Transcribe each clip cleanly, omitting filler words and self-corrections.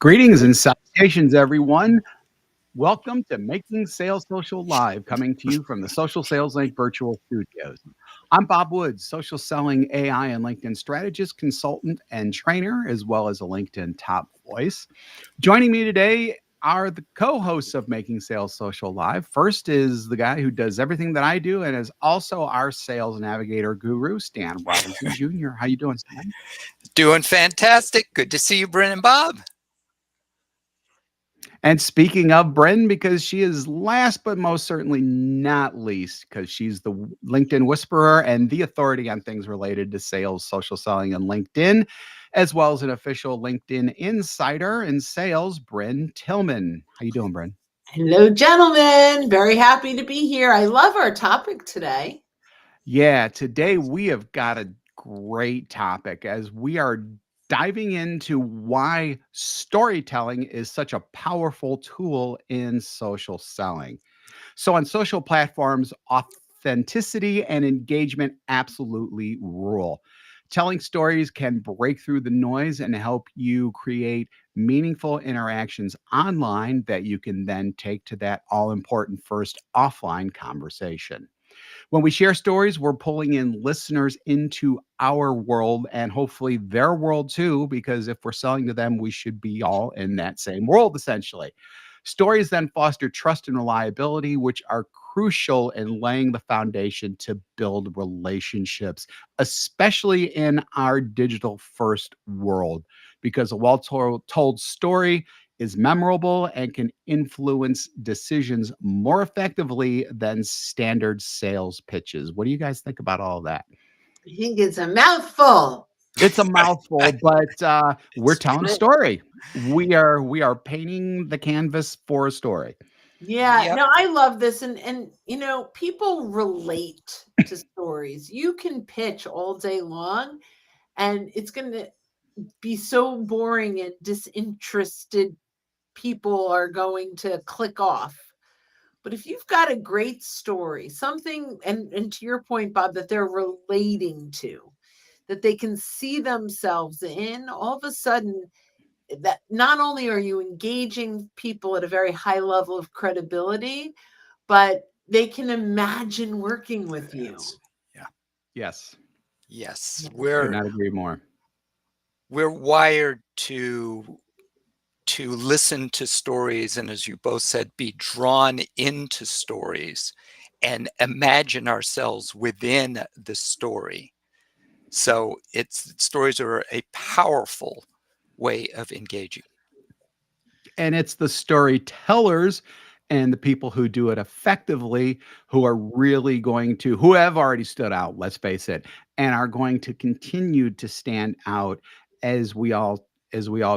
Greetings and salutations, everyone. Welcome to Making Sales Social Live, coming to you from the Social Sales Link Virtual Studios. I'm Bob Woods, social selling AI and LinkedIn strategist, consultant, and trainer, as well as a LinkedIn top voice. Joining me today are the co-hosts of Making Sales Social Live. First is the guy who does everything that I do and is also our sales navigator guru, Stan Robinson Jr. How you doing, Stan? Doing fantastic. Good to see you, Brent and Bob. And speaking of Bren, because she is last but most certainly not least, because she's the LinkedIn whisperer and the authority on things related to sales, social selling, and LinkedIn, as well as an official LinkedIn insider in sales, Bren Tillman. How you doing, Bren? Hello, gentlemen. Very happy to be here. I love our topic today. Yeah, today we have got a great topic as we are diving into why storytelling is such a powerful tool in social selling. So, on social platforms, authenticity and engagement absolutely rule. Telling stories can break through the noise and help you create meaningful interactions online that you can then take to that all important first offline conversation. When we share stories, we're pulling in listeners into our world and hopefully their world too, because if we're selling to them, we should be all in that same world essentially. Stories then foster trust and reliability, which are crucial in laying the foundation to build relationships, especially in our digital first world, because a well told story is memorable and can influence decisions more effectively than standard sales pitches. What do you guys think about all that? I think it's a mouthful. It's a mouthful, but we're It's telling a true. story. We are painting the canvas for a story. Yeah, Yep. no, I love this. And people relate to stories. You can pitch all day long, and it's going to be so boring and disinterested. People are going to click off. But if you've got a great story, something, and to your point, Bob, that they're relating to, that they can see themselves in, all of a sudden, that not only are you engaging people at a very high level of credibility, but they can imagine working with you. Yeah. Yes, Yes. could We're not agree more. we're wired to listen to stories and, as you both said, be drawn into stories and imagine ourselves within the story. So stories are a powerful way of engaging. And it's the storytellers and the people who do it effectively who are really going to who have already stood out, let's face it, and are going to continue to stand out as we all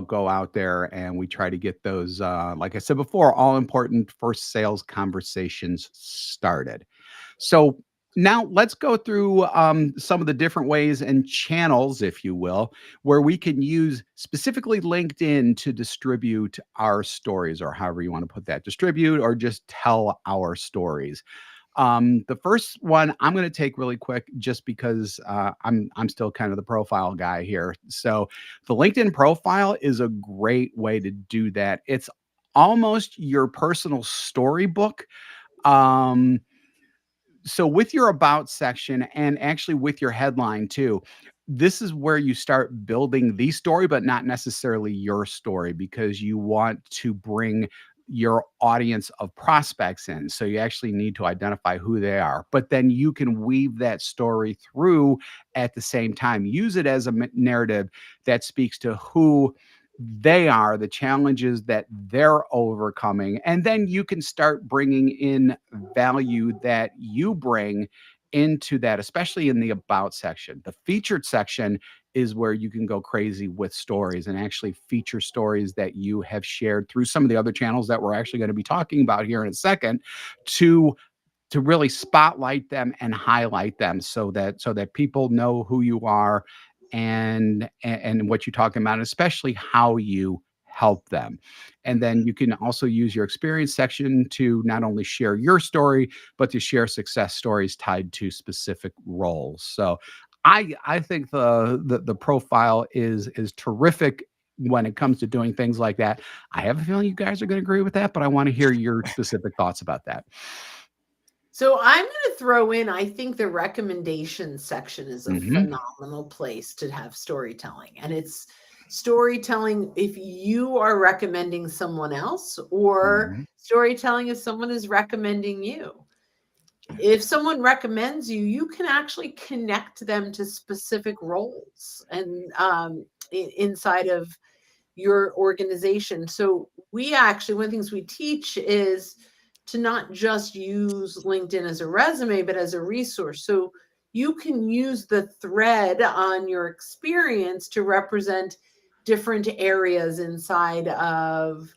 go out there and we try to get those like I said before, all important first sales conversations started. So now let's go through some of the different ways and channels, if you will, where we can use specifically LinkedIn to distribute our stories, or however you want to put that, distribute or just tell our stories. The first one I'm going to take really quick, just because I'm still kind of the profile guy here. So the LinkedIn profile is a great way to do that. It's almost your personal storybook. Um, so with your about section and actually with your headline too, this is where you start building the story, but not necessarily your story, because you want to bring your audience of prospects in. So you actually need to identify who they are, but then you can weave that story through at the same time. Use it as a narrative that speaks to who they are, the challenges that they're overcoming. And then you can start bringing in value that you bring into that, especially in the about section. The featured section is where you can go crazy with stories and actually feature stories that you have shared through some of the other channels that we're actually going to be talking about here in a second, to really spotlight them and highlight them so that people know who you are and what you're talking about, and especially how you help them. And then you can also use your experience section to not only share your story, but to share success stories tied to specific roles. So I think the profile is terrific when it comes to doing things like that. I have a feeling you guys are going to agree with that, but I want to hear your specific thoughts about that. So I'm going to throw in, I think the recommendation section is a Mhm. phenomenal place to have storytelling. And it's storytelling if you are recommending someone else, or Mhm. storytelling if someone is recommending you. If someone recommends you, you can actually connect them to specific roles and inside of your organization. So we actually, one of the things we teach is to not just use LinkedIn as a resume, but as a resource. So you can use the thread on your experience to represent different areas inside of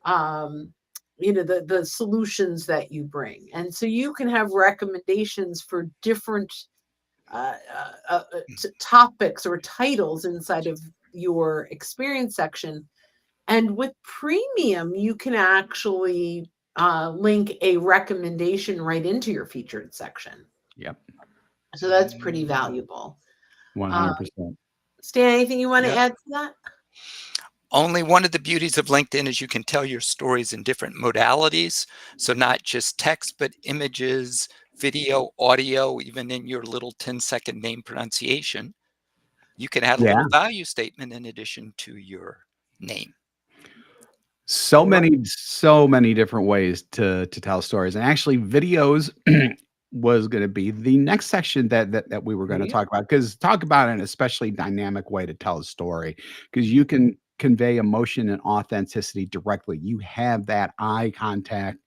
the solutions that you bring. And so you can have recommendations for different topics or titles inside of your experience section. And with premium, you can actually link a recommendation right into your featured section. Yep. So that's pretty valuable. 100%. Stan, anything you want to Yep. add to that? Only one of the beauties of LinkedIn is you can tell your stories in different modalities. So not just text, but images, video, audio, even in your little 10-second name pronunciation. You can add a Yeah. little value statement in addition to your name. So Right. many different ways to tell stories. And actually videos was gonna be the next section that we were gonna Yeah. talk about, because talk about an especially dynamic way to tell a story, because you can convey emotion and authenticity directly. You have that eye contact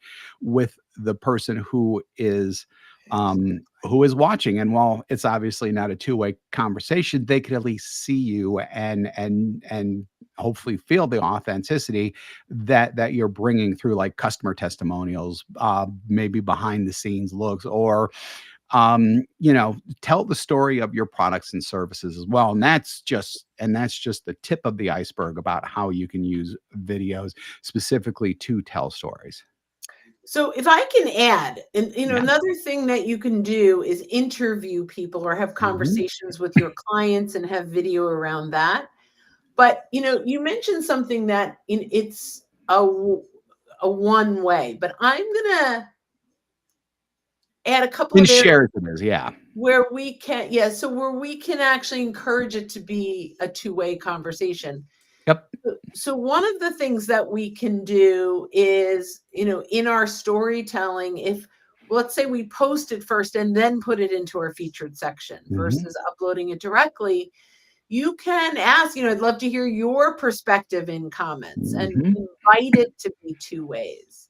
with the person who is watching, and while it's obviously not a two-way conversation, they could at least see you and hopefully feel the authenticity that you're bringing through, like customer testimonials, maybe behind the scenes looks, or tell the story of your products and services as well. And that's just the tip of the iceberg about how you can use videos specifically to tell stories. So if I can add, and Yeah. another thing that you can do is interview people or have Mhm. conversations with your clients and have video around that. But you mentioned something that it's a one way, but I'm gonna add a couple In of areas shares it is, yeah. where we can, yeah, so where we can actually encourage it to be a two-way conversation. Yep. So one of the things that we can do is, in our storytelling, if let's say we post it first and then put it into our featured section Mhm. versus uploading it directly, you can ask, I'd love to hear your perspective in comments and Mhm. invite it to be two ways.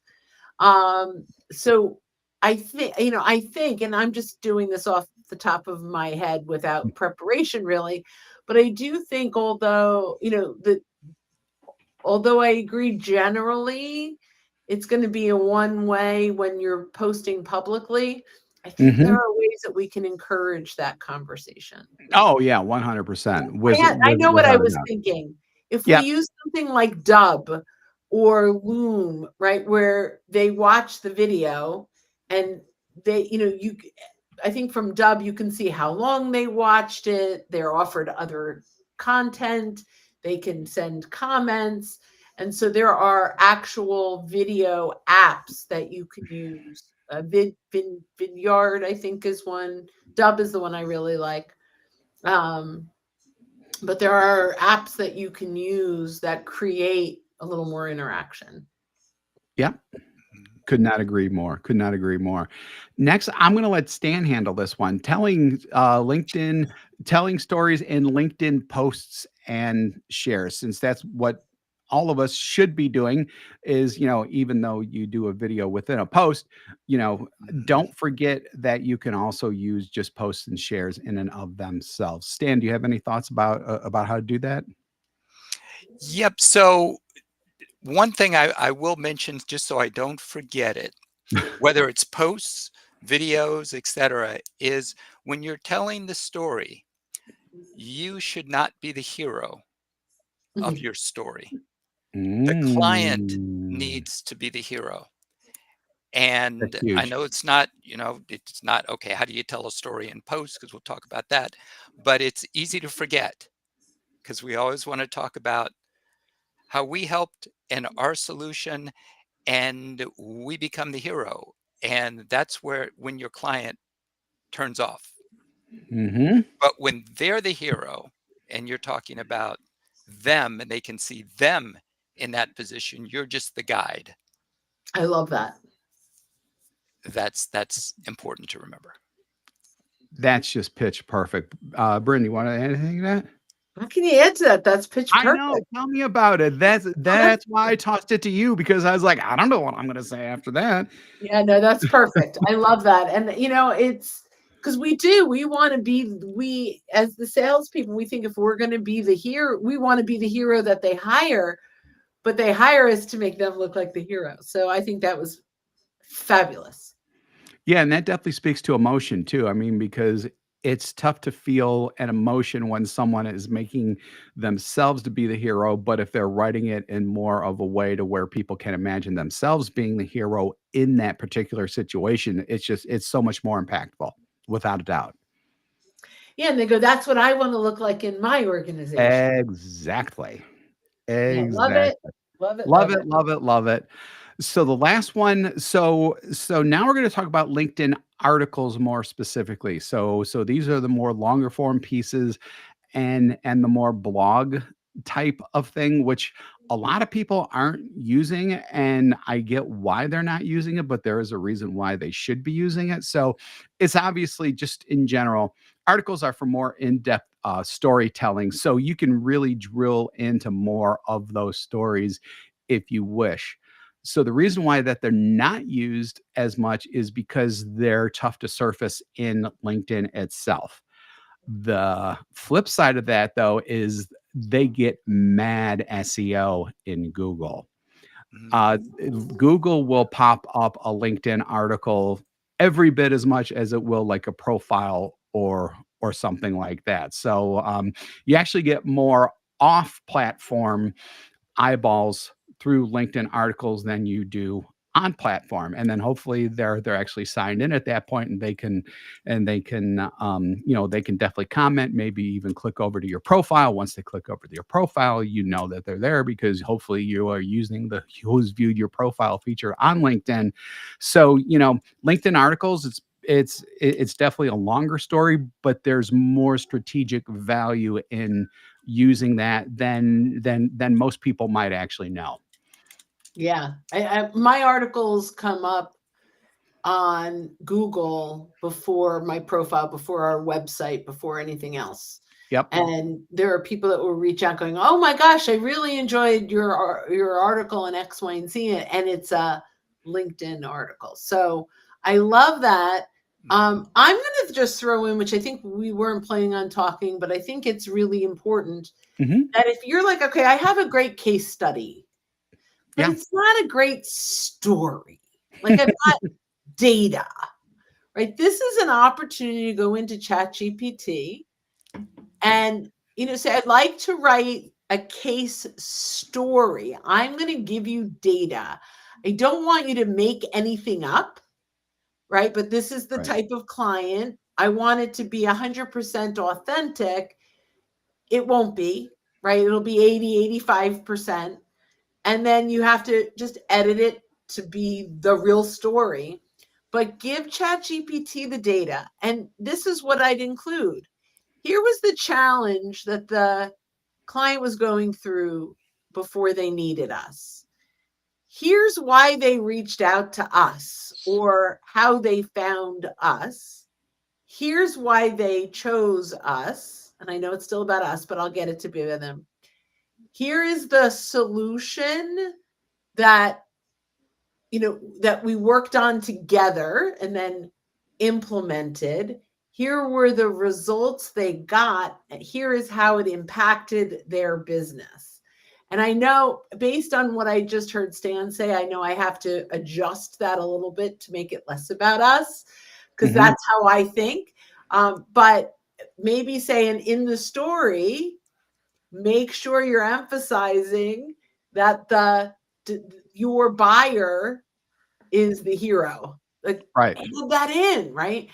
So I think, and I'm just doing this off the top of my head without preparation really, but I do think although I agree generally it's going to be a one way when you're posting publicly, I think there Mhm. are ways that we can encourage that conversation. Oh, yeah, 100%. I know what I Without a was doubt. thinking. If we Yep. use something like Dub or Loom, right, where they watch the video and I think from Dub you can see how long they watched it. They're offered other content. They can send comments. And so there are actual video apps that you can use. Vidyard, I think, is one. Dub is the one I really like. But there are apps that you can use that create a little more interaction. Yep. Could not agree more. Could not agree more. Next, I'm gonna let Stan handle this one. Telling stories in LinkedIn posts and shares, since that's what all of us should be doing is, even though you do a video within a post, don't forget that you can also use just posts and shares in and of themselves. Stan, do you have any thoughts about how to do that? Yep. So one thing I will mention, just so I don't forget it, whether it's posts, videos, etc., is when you're telling the story, you should not be the hero of Mhm. your story. The client Mm. needs to be the hero. That's And I huge. know it's not okay. How do you tell a story in post? Because we'll talk about that. But it's easy to forget because we always want to talk about how we helped and our solution, and we become the hero. And that's where when your client turns off. Hmm. But when they're the hero and you're talking about them and they can see them in that position, you're just the guide. I love that. That's important to remember. That's just pitch perfect. Bryn, you want to add anything to that? How can you add to that? That's pitch I perfect. know. Tell me about it. That's why I tossed it to you, because I was like, I don't know what I'm going to say after that. Yeah, no, that's perfect. I love that. And it's because we want to be, we as the salespeople, we think if we're going to be the hero, we want to be the hero that they hire, but they hire us to make them look like the hero. So I think that was fabulous. Yeah, and that definitely speaks to emotion too. I mean, because it's tough to feel an emotion when someone is making themselves to be the hero, but if they're writing it in more of a way to where people can imagine themselves being the hero in that particular situation, it's so much more impactful, without a doubt. Yeah, and they go, that's what I want to look like in my organization. Exactly. Yeah, love it. Exactly. Love it. Love Love it, it. love it, love it. So the last one, so now we're going to talk about LinkedIn articles more specifically. So these are the more longer form pieces and the more blog type of thing, which a lot of people aren't using, and I get why they're not using it, but there is a reason why they should be using it. So it's obviously, just in general, articles are for more in-depth storytelling, so you can really drill into more of those stories if you wish. So the reason why that they're not used as much is because they're tough to surface in LinkedIn itself. The flip side of that, though, is they get mad SEO in Google. Mhm. Uh, Google will pop up a LinkedIn article every bit as much as it will like a profile or something like that. So you actually get more off-platform eyeballs through LinkedIn articles than you do on platform. And then hopefully they're actually signed in at that point, and they can they can definitely comment, maybe even click over to your profile. Once they click over to your profile, you know that they're there because hopefully you are using the who's viewed your profile feature on LinkedIn. So, LinkedIn articles, it's definitely a longer story, but there's more strategic value in using that than most people might actually know. Yeah. My articles come up on Google before my profile, before our website, before anything else. Yep. And there are people that will reach out going, "Oh my gosh, I really enjoyed your article in X, Y, and Z," and it's a LinkedIn article. So I love that. I'm going to just throw in, which I think we weren't planning on talking, but I think it's really important Hmm. that if you're like, okay, I have a great case study, but Yeah. it's not a great story. Like I've got data, right? This is an opportunity to go into ChatGPT and say, I'd like to write a case story. I'm going to give you data. I don't want you to make anything up, right? But this is the Right. type of client. I want it to be 100% authentic. It won't be, right? It'll be 80, 85%. And then you have to just edit it to be the real story. But give ChatGPT the data. And this is what I'd include. Here was the challenge that the client was going through before they needed us. Here's why they reached out to us or how they found us. Here's why they chose us. And I know it's still about us, but I'll get it to be with them. Here is the solution that that we worked on together and then implemented. Here were the results they got, and here is how it impacted their business. And I know, based on what I just heard Stan say, I know I have to adjust that a little bit to make it less about us, because Hmm. that's how I think. But maybe saying in the story, make sure you're emphasizing that your buyer is the hero. Like, Right. add that in, right?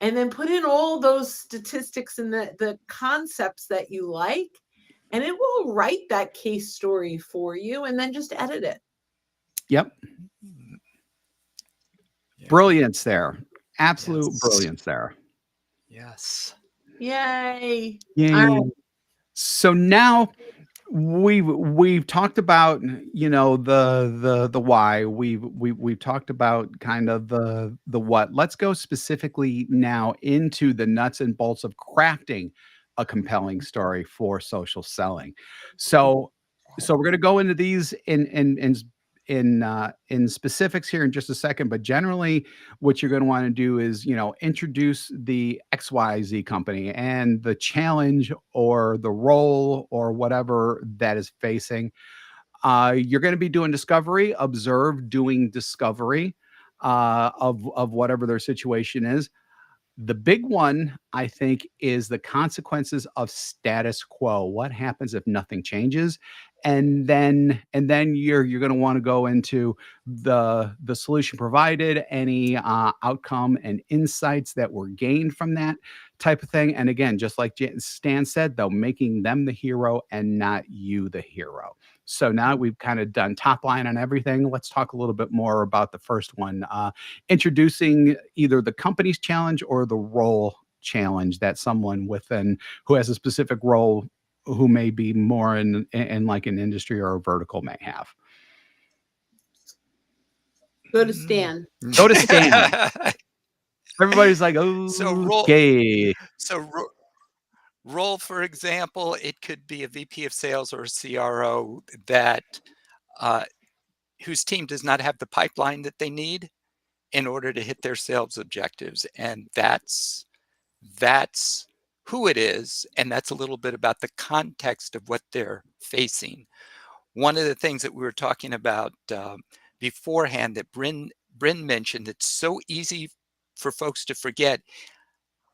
And then put in all those statistics and the concepts that you like, and it will write that case story for you and then just edit it. Yep. Yeah. Brilliance there. Absolute Yes. brilliance there. Yes. Yay. Yay. All right. So now we've talked about, you know, the why. We've talked about kind of the what. Let's go specifically now into the nuts and bolts of crafting a compelling story for social selling. So we're going to go into these in specifics here in just a second, but generally what you're going to want to do is, you know, introduce the XYZ company and the challenge or the role or whatever that is facing. You're going to be doing discovery, observe doing discovery of whatever their situation is. The big one, I think, is the consequences of status quo. What happens if nothing changes? And then you're going to want to go into the solution provided, any outcome and insights that were gained from that type of thing. And again, just like Stan said, though, making them the hero and not you the hero. So now we've kind of done top line on everything. Let's talk a little bit more about the first one. Introducing either the company's challenge or the role challenge that someone within who has a specific role who may be more in like an industry or a vertical may have. Go to Stan. Go to Stan. Everybody's like, So role, okay. role, for example, it could be a VP of sales or a CRO that whose team does not have the pipeline that they need in order to hit their sales objectives. And that's who it is. And that's a little bit about the context of what they're facing. One of the things that we were talking about beforehand that Bryn mentioned, it's so easy for folks to forget,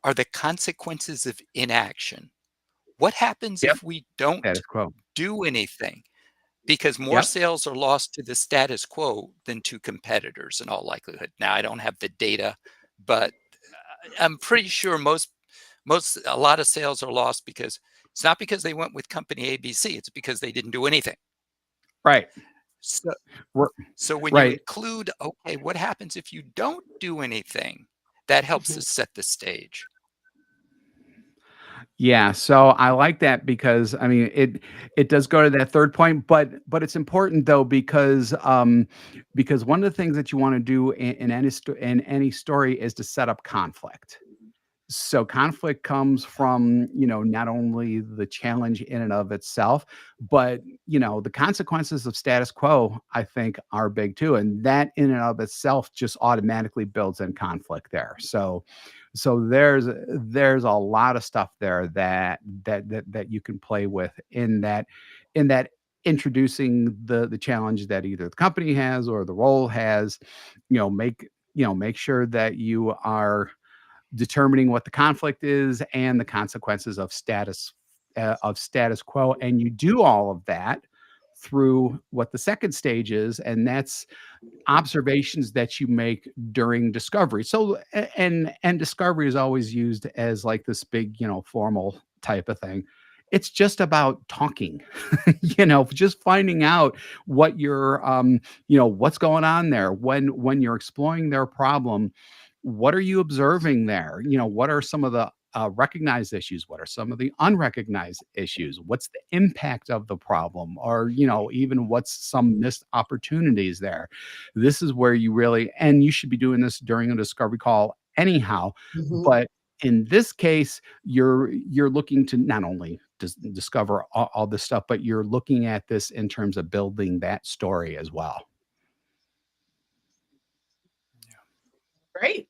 are the consequences of inaction. What happens Yep. if we don't Status quo. do anything? Because more Yep. sales are lost to the status quo than to competitors in all likelihood. Now, I don't have the data, but I'm pretty sure a lot of sales are lost because it's not because they went with company ABC, it's because they didn't do anything. Right. So, R- so when you Right. include, okay, what happens if you don't do anything? That helps Mhm. us set the stage. Yeah, so I like that because I mean it does go to that third point, but it's important though because one of the things that you want to do in any story is to set up conflict. So conflict comes from, you know, not only the challenge in and of itself, but, you know, the consequences of status quo, I think, are big too. And that in and of itself just automatically builds in conflict there. So there's a lot of stuff there that you can play with in that introducing the challenge that either the company has or the role has, make sure that you are determining what the conflict is and the consequences of status quo, and you do all of that through what the second stage is, and that's observations that you make during discovery. So and discovery is always used as like this big, formal type of thing. It's just about talking, just finding out what what's going on there when you're exploring their problem. What are you observing there? What are some of the recognized issues? What are some of the unrecognized issues? What's the impact of the problem? Or, even what's some missed opportunities there? This is where you really, and you should be doing this during a discovery call anyhow. Mhm. But in this case, you're looking to not only discover all this stuff, but you're looking at this in terms of building that story as well. Great.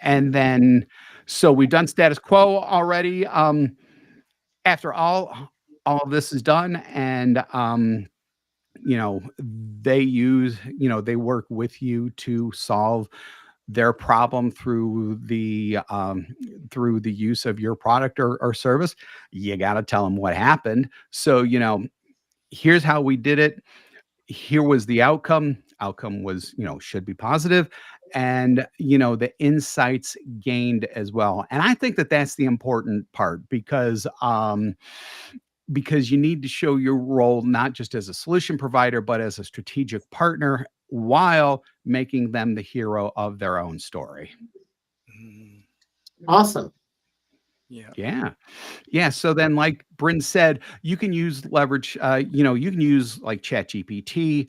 And then, so we've done status quo already. After all of this is done, and they work with you to solve their problem through the use of your product or service. You got to tell them what happened. So, here's how we did it. Here was the outcome was, should be positive, and the insights gained as well. And I think that that's the important part, because because you need to show your role not just as a solution provider, but as a strategic partner while making them the hero of their own story. Mm, Awesome. yeah. Yeah. Yeah. So then, like Bryn said, you can use leverage, you can use like ChatGPT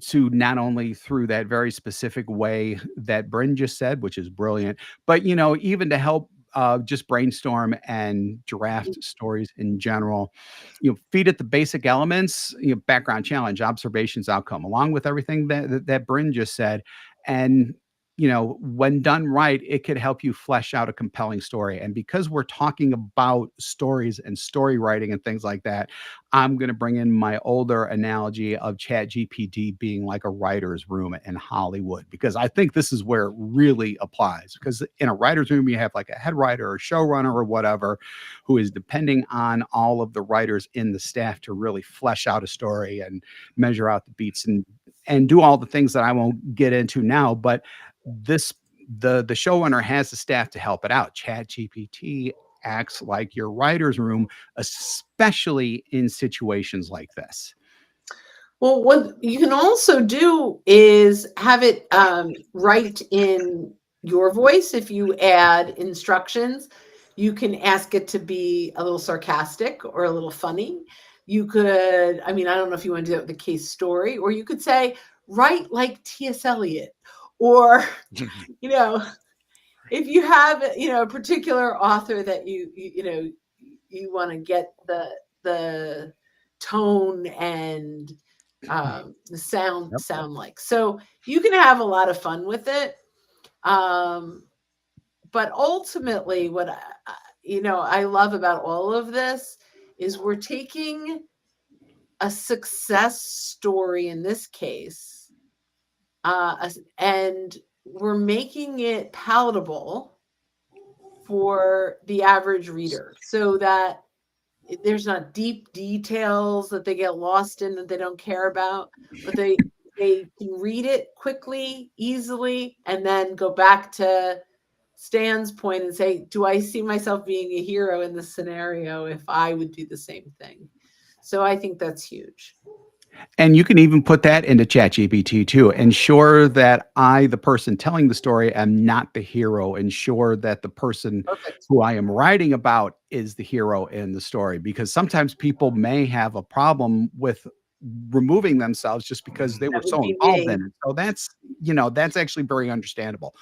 to not only through that very specific way that Bryn just said, which is brilliant, but even to help just brainstorm and draft stories in general. Feed it the basic elements, background, challenge, observations, outcome, along with everything that Bryn just said. And when done right, it could help you flesh out a compelling story. And because we're talking about stories and story writing and things like that, I'm going to bring in my older analogy of ChatGPT being like a writer's room in Hollywood, because I think this is where it really applies. Because in a writer's room, you have like a head writer or showrunner or whatever who is depending on all of the writers in the staff to really flesh out a story and measure out the beats and do all the things that I won't get into now. But the showrunner has the staff to help it out. ChatGPT acts like your writer's room, especially in situations like this. Well, what you can also do is have it write in your voice. If you add instructions, you can ask it to be a little sarcastic or a little funny. You could, I don't know if you want to do that with a case story, or you could say, write like T.S. Eliot, or, if you have, a particular author that you want to get the tone and the sound like. So you can have a lot of fun with it. But ultimately, what I love about all of this is we're taking a success story in this case, and we're making it palatable for the average reader, so that there's not deep details that they get lost in that they don't care about, but they can read it quickly, easily, and then go back to Stan's point and say, do I see myself being a hero in this scenario if I would do the same thing? So I think that's huge. And you can even put that into ChatGPT too. Ensure that I, the person telling the story, am not the hero. Ensure that the person who I am writing about is the hero in the story, because sometimes people may have a problem with removing themselves just because they were so involved in it. So that's actually very understandable.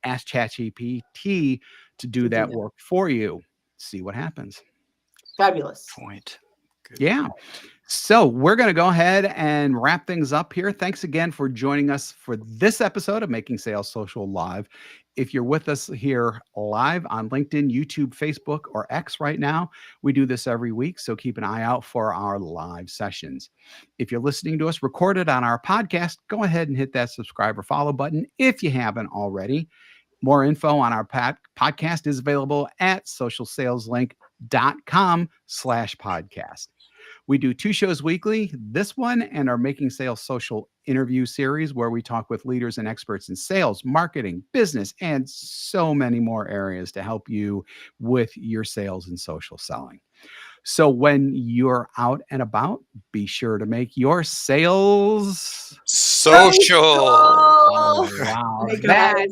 Ask ChatGPT to do that work for you. See what happens. Fabulous point. Good. Yeah. So we're going to go ahead and wrap things up here. Thanks again for joining us for this episode of Making Sales Social Live. If you're with us here live on LinkedIn, YouTube, Facebook, or X right now, we do this every week, so keep an eye out for our live sessions. If you're listening to us recorded on our podcast, go ahead and hit that subscribe or follow button if you haven't already. More info on our podcast is available at socialsaleslink.com/podcast. We do 2 shows weekly, this one and our Making Sales Social interview series, where we talk with leaders and experts in sales, marketing, business, and so many more areas to help you with your sales and social selling. So when you're out and about, be sure to make your sales social. Oh, wow. That